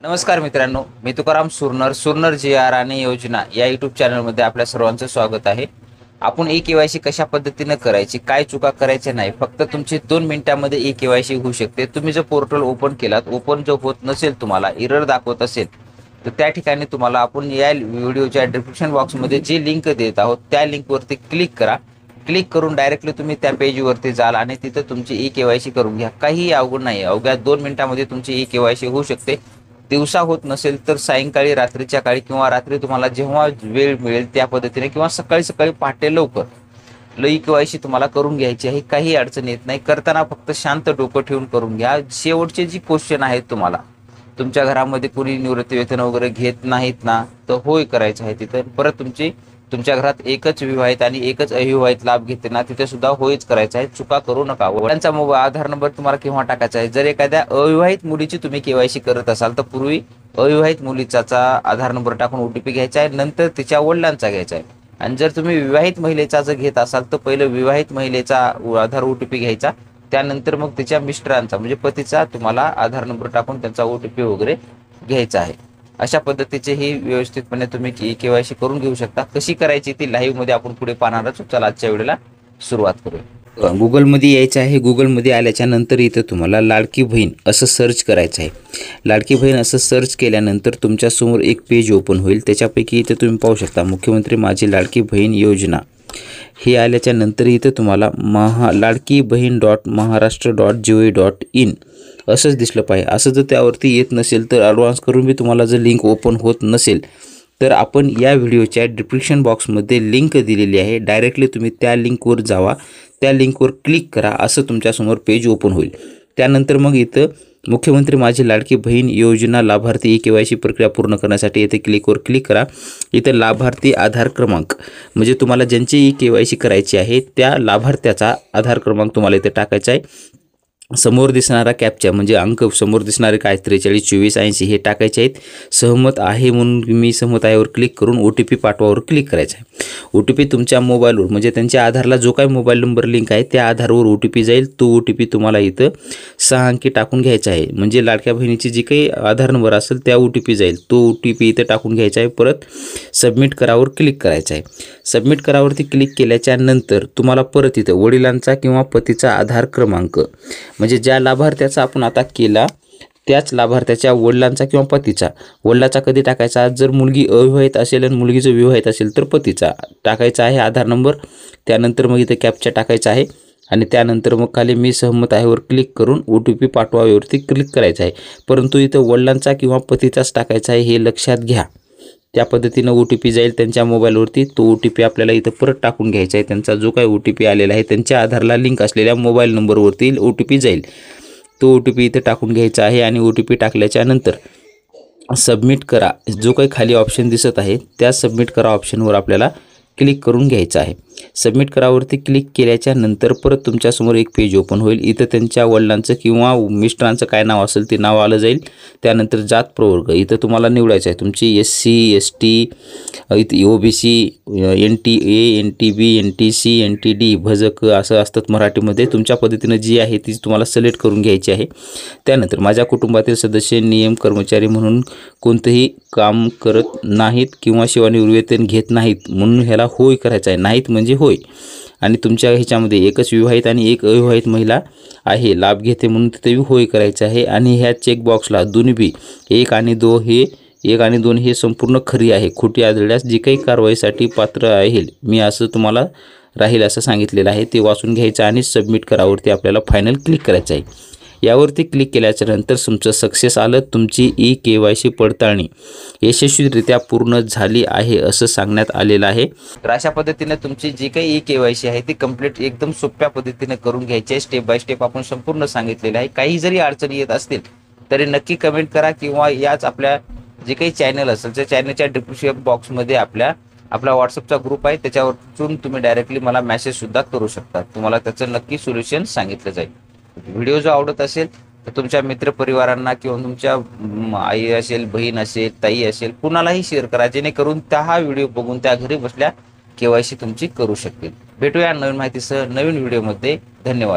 नमस्कार मित्रांनो, मी तुकाराम सुरनर जी आर आणि योजना या यूट्यूब चॅनलमध्ये आपल्या सर्वांचं स्वागत आहे. आपण ई केवायसी कशा पद्धतीने करायची, काय चुका करायच्या नाही, फक्त तुमची 2 मिनिटांमध्ये ई केवायसी होऊ शकते. तुम्ही जर पोर्टल ओपन केलात, ओपन जो होत नसेल, तुम्हाला एरर दाखवत असेल, तर त्या ठिकाणी तुम्हाला आपण या व्हिडिओच्या डिस्क्रिप्शन बॉक्समध्ये जी लिंक देत आहोत त्या लिंकवरती क्लिक करा. क्लिक करून डायरेक्टली तुम्ही त्या पेजवरती जाल आणि तिथं तुमची ई केवायसी करून घ्या. काहीही अवघड नाही, अवघ्या 2 मिनिटांमध्ये तुमची ई केवायसी होऊ शकते. दिवसा होत नसेल तर सायंकाळी, रात्रीच्या काळी किंवा रात्री तुम्हाला जेव्हा वेळ मिळेल त्या पद्धतीने किंवा सकाळी सकाळी पहाटे लवकर ई केवायसी तुम्हाला करून घ्यायची आहे. काही अडचण येत नाही. करताना फक्त शांत डोकं ठेवून करून घ्या. शेवटचे जी क्वेश्चन आहेत, तुम्हाला तुमच्या घरामध्ये कोणी निवृत्तीवेतन वगैरे घेत नाहीत ना, तर होय करायचं आहे तिथं. परत तुमच्या घरात एकच विवाहित आणि एकच अविवाहित लाभ घेते ना, तिथे सुद्धा होयच करायचं आहे. चुका करू नका. वडिलांचा आधार नंबर तुम्हाला केव्हा टाकायचा आहे. जर एखाद्या अविवाहित मुलीची तुम्ही केवायसी करत असाल तर पूर्वी अविवाहित मुलीचा आधार नंबर टाकून ओटीपी घ्यायचा आहे, नंतर तिच्या वडिलांचा घ्यायचा आहे. आणि जर तुम्ही विवाहित महिलेचा जर घेत असाल तर पहिलं विवाहित महिलेचा आधार ओटीपी घ्यायचा, त्यानंतर मग तिच्या मिस्टरांचा म्हणजे पतीचा तुम्हाला आधार नंबर टाकून त्यांचा ओटीपी वगैरे घ्यायचा आहे. अशा पद्धतीचे ही व्यवस्थितपणे तुम्ही ई केवायसी करून घेऊ शकता. कशी करायची ती लाईव्हमध्ये आपण पुढे पाहणारच. चला आजच्या वेळेला सुरुवात करूया. गुगलमध्ये यायचं आहे. गुगलमध्ये आल्याच्या नंतर इथं तुम्हाला लाडकी बहीण असं सर्च करायचं आहे. लाडकी बहीण असं सर्च केल्यानंतर तुमच्यासमोर एक पेज ओपन होईल. त्याच्यापैकी इथं तुम्ही पाहू शकता मुख्यमंत्री माझी लाडकी बहीण योजना. हे आल्याच्या नंतर इथं तुम्हाला लाडकी बहीण .महाराष्ट्र.gov.in असंच दिसलं पाहिजे. असं जर त्यावरती येत नसेल तर ॲडव्हान्स करून मी तुम्हाला जर लिंक ओपन होत नसेल तर आपण या व्हिडिओच्या डिस्क्रिप्शन बॉक्समध्ये लिंक दिलेली आहे. डायरेक्टली तुम्ही त्या लिंकवर जावा, त्या लिंकवर क्लिक करा. असं तुमच्यासमोर पेज ओपन होईल. त्यानंतर मग इथं मुख्यमंत्री माझी लाडकी बहीण योजना लाभार्थी ई केवायसी प्रक्रिया पूर्ण करण्यासाठी येथे क्लिकवर क्लिक करा. इथं लाभार्थी आधार क्रमांक म्हणजे तुम्हाला ज्यांची ई केवायसी करायची आहे त्या लाभार्थ्याचा आधार क्रमांक तुम्हाला इथे टाकायचा आहे. समोर दिसणारा कॅप्चा म्हणजे अंक समोर दिसणारे काय 43 24 80 हे टाकायचे आहेत. सहमत आहे म्हणून मी सहमत आहेवर क्लिक करून OTP पाठवावर क्लिक करायचं आहे. OTP तुमच्या मोबाईलवर म्हणजे त्यांच्या आधारला जो काही मोबाईल नंबर लिंक आहे त्या आधारवर OTP जाईल. तो OTP तुम्हाला इथं 6 अंकी टाकून घ्यायचा आहे. म्हणजे लाडक्या बहिणीची जी काही आधार नंबर असेल त्या OTP जाईल. तो OTP इथं टाकून घ्यायचा आहे. परत सबमिट करावर क्लिक करायचं आहे. सबमिट करावरती क्लिक केल्याच्या नंतर तुम्हाला परत इथं वडिलांचा किंवा पतीचा आधार क्रमांक म्हणजे ज्या लाभार्थ्याचा आपण आता केला त्याच लाभार्थ्याच्या वडिलांचा किंवा पतीचा. वडिलाचा कधी टाकायचा, जर मुलगी अविवाहित असेल आणि मुलगी जर विवाहित असेल तर पतीचा टाकायचा आहे आधार नंबर. त्यानंतर मग इथे कॅप्चा टाकायचा आहे आणि त्यानंतर मग खाली मी सहमत आहेवर क्लिक करून OTP पाठवावरती क्लिक करायचं आहे. परंतु इथं वडिलांचा किंवा पतीचाच टाकायचा आहे हे लक्षात घ्या. त्या पद्धतीनं OTP जाईल त्यांच्या मोबाईलवरती. तो OTP आपल्याला इथं परत टाकून घ्यायचा आहे. त्यांचा जो काही OTP आलेला आहे त्यांच्या आधारला लिंक असलेल्या मोबाईल नंबरवरती OTP जाईल. तो OTP इथे टाकून घ्यायचा आहे आणि OTP टाकल्याच्या नंतर सबमिट करा जो काही खाली ऑप्शन दिसत आहे त्या सबमिट करा ऑप्शनवर आपल्याला क्लिक करून घ्यायचं आहे. सबमिट करावरती क्लिक केल्याच्या नंतर परत तुमच्यासमोर एक पेज ओपन होईल. इथं त्यांच्या वडिलांचं किंवा मिस्टरांचं काय नाव असेल ते नाव आलं जाईल. त्यानंतर जात प्रवर्ग इथं तुम्हाला निवडायचं आहे. तुमची SC ST इथं OBC NTA NTB NTC NTD भजक असं असतात मराठीमध्ये. तुमच्या पद्धतीनं जी आहे ती तुम्हाला सिलेक्ट करून घ्यायची आहे. त्यानंतर माझ्या कुटुंबातील सदस्य नियम कर्मचारी म्हणून कोणतंही काम करत नाहीत किंवा सेवानिवृत्ती घेत नाहीत म्हणून ह्याला होय करायचं आहे. नाहीत म्हणजे होय. आणि तुमच्या ह्याच्यामध्ये एकच विवाहित आणि एक अविवाहित महिला आहे लाभ घेते म्हणून तिथे होय करायचं आहे. आणि ह्या चेकबॉक्सला दोन्ही बी 1 आणि 2 हे संपूर्ण खरी आहे. खोटी आढळल्यास जी काही कारवाईसाठी पात्र आहे मी असं तुम्हाला राहील असं सांगितलेलं आहे ते वाचून घ्यायचं आणि सबमिट करावरती आपल्याला फायनल क्लिक करायचं आहे. यावरती क्लिक केल्याच्या नंतर तुमचं सक्सेस आलं. तुमची ई केवायसी पडताळणी यशस्वीरित्या पूर्ण झाली आहे असं सांगण्यात आलेलं आहे. तर अशा पद्धतीने तुमची जी काही ई केवायसी आहे ती कंप्लीट एकदम सोप्या पद्धतीने करून घ्यायची आहे. स्टेप बाय स्टेप आपण संपूर्ण सांगितलेलं आहे. काही जरी अडचणी येत असतील तरी नक्की कमेंट करा किंवा याच आपल्या जे काही चॅनल असेल त्या चॅनलच्या डिस्क्रिप्शन बॉक्समध्ये आपला व्हॉट्सअपचा ग्रुप आहे त्याच्यावरून तुम्ही डायरेक्टली मला मेसेजसुद्धा करू शकता. तुम्हाला त्याचं नक्की सोल्युशन सांगितलं जाईल. व्हिडिओ जो आवडत असेल तर तुमच्या मित्रपरिवारांना किंवा तुमच्या आई असेल, बहीण असेल, ताई असेल कुणालाही शेअर करा जेणेकरून हा व्हिडिओ बघून त्या घरी बसल्या केवायसी तुमची करू शकतील. भेटूया नवीन माहितीसह नवीन व्हिडिओमध्ये. धन्यवाद.